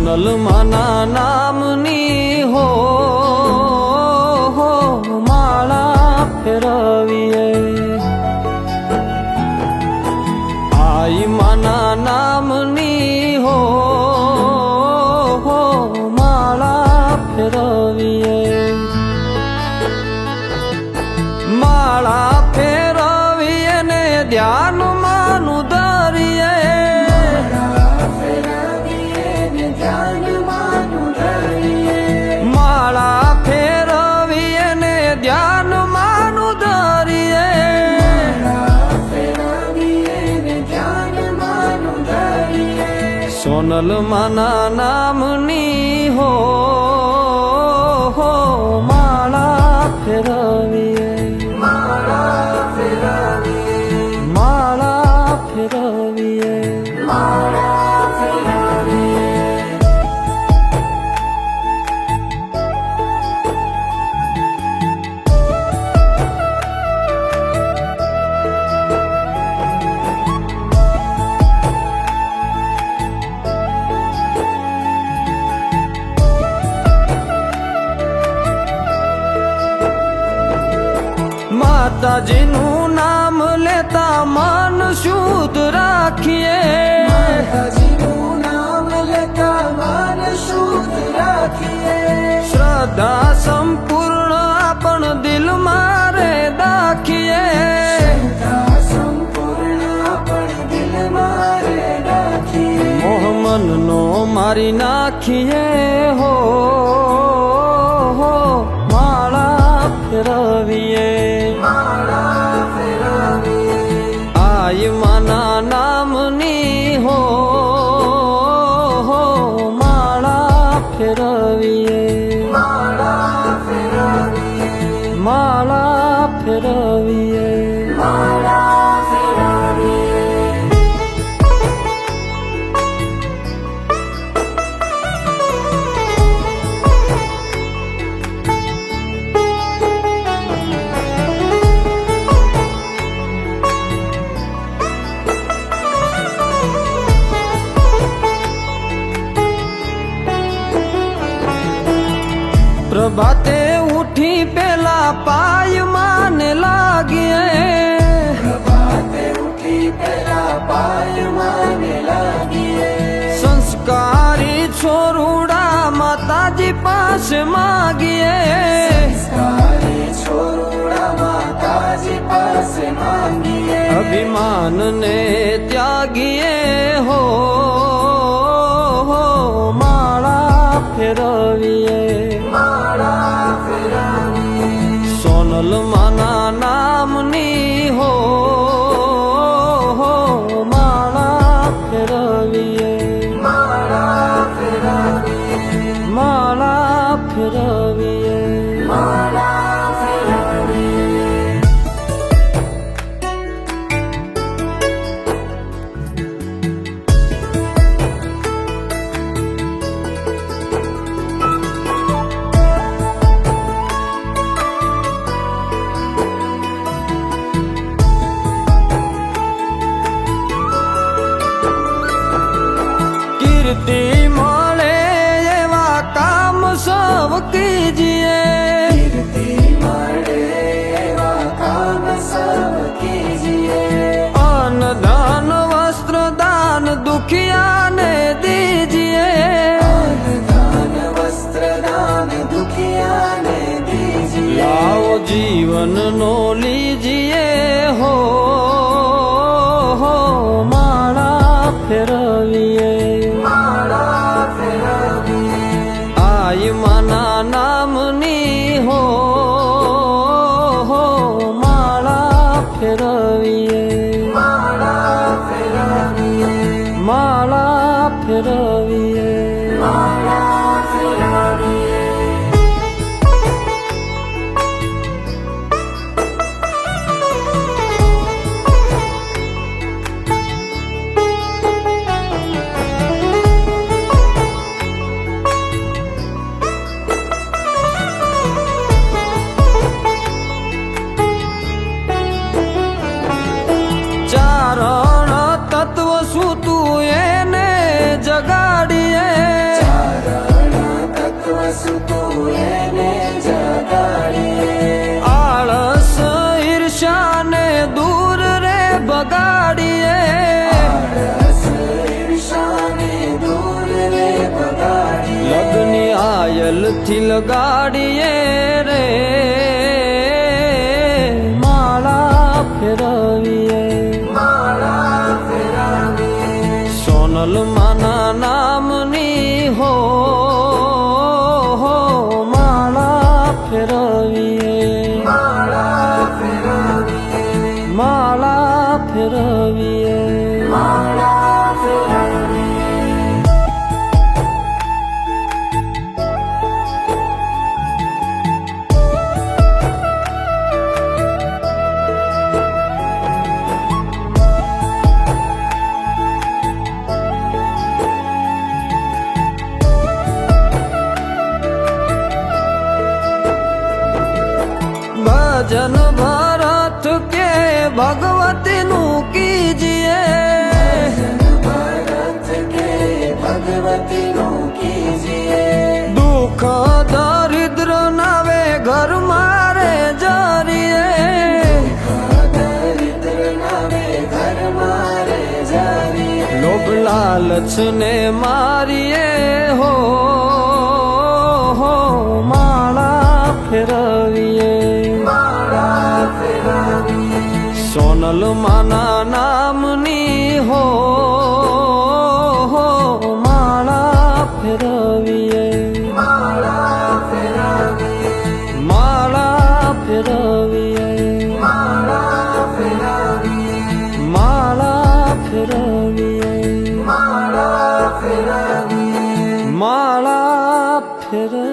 સોનલ માના નામની હો માળા ફેરવીએ, આઈ માના નામની હો માળા ફેરવીએ, માળા ફેરવીએ ને ધ્યાન માનું ધરીએ, માળા ફેરવીએ ને ધ્યાન માનું ધરીએ, સોનલ માના નામની હો માળા ફેરવીએ, માળા ફેરવીએ, માળા ફેરવીએ, માળા ફેરવીએ. માતાજીનું નામ લેતા મન શુદ્ધ રાખીએ, માતાજીનું નામ લેતા મન શુદ્ધ રાખીએ, શ્રદ્ધા સંપૂર્ણ આપણ દિલમાં રે દાખીએ, સંપૂર્ણ આપણ દિલમાં રે રાખીએ, મોહ મનનો મારી નાખીએ હો માળા ફેરવીએ, માળા ફેરવીએ, આઈ માના નામની હો માળા ફેરવીએ, માળા ફેરવીએ, માળા ફેરવીએ, માળા ફેરવીએ. પ્રભાતે ઉઠી પેલા પાય માને લાગીએ, પ્રભાતે ઉઠી પેલા પાય માને લાગીએ, સંસ્કારી છોરુડા માતાજી પાસે માગીએ, સંસ્કારી છોરુડા માતાજી પાસે માંગીએ, અભિમાનને ત્યાગીએ હો માળા ફેરવીએ, માળા ફેરવીએ, સોનલ માના નામની હો માળા ફેરવીએ, માળા ફેરવીએ, માળા ફેરવીએ, માળા ફેરવીએ. કીર્તિ મળે એવા કામ સૌ કીજીએ, કીર્તિ મળે એવા કામ સૌ કીજીએ, અન્નદાન વસ્ત્ર દાન દુખિયાને દીજીએ, દાન વસ્ત્ર દાન દુખિયાને દીજીએ, લાવો જીવનનો લીજીએ હો માળા ફેરવીએ, માળા ફેરવીએ, આઈ માના નામની હો માળા ફેરવીએ, માળા ફેરવીએ, માળા ફેરવીએ, માળા ફેરવીએ. ચારણ તત્વ શું તું એને જગાડીએ, એને જગાડીએ આળસ ઈર્ષાને દૂર રે બગાડીએ આળસ ઈર્ષાને દૂર રે બગાડીએ લગ્ની આયલથી લગાડીએ રે માળા ફેરવીએ માળા ફેરવીએ સોનલ માના નામની હો માળા ફેરવીએ માળા ફેરવીએ માળા ફેરવીએ માળા ફેરવીએ ભજન ભરત કે ભગવતી નું કીજીએ ભરત કે ભગવતી નું કીજીએ દુઃખ દરિદ્ર નાવે ઘર મારે જરીએ દરિદ્ર નામે ઘર મારે જારીએ લોભ લાલચ ને મારીએ હો માળા ફેરવીએ માળા ફેરવીએ સોનલ માના નામની હો માળા ફેરવીએ માળા ફેરવીએ માળા ફેરવીએ માળા ફેરવીએ માળા ફેરવીએ માળા ફેરવીએ માળા ફેરવીએ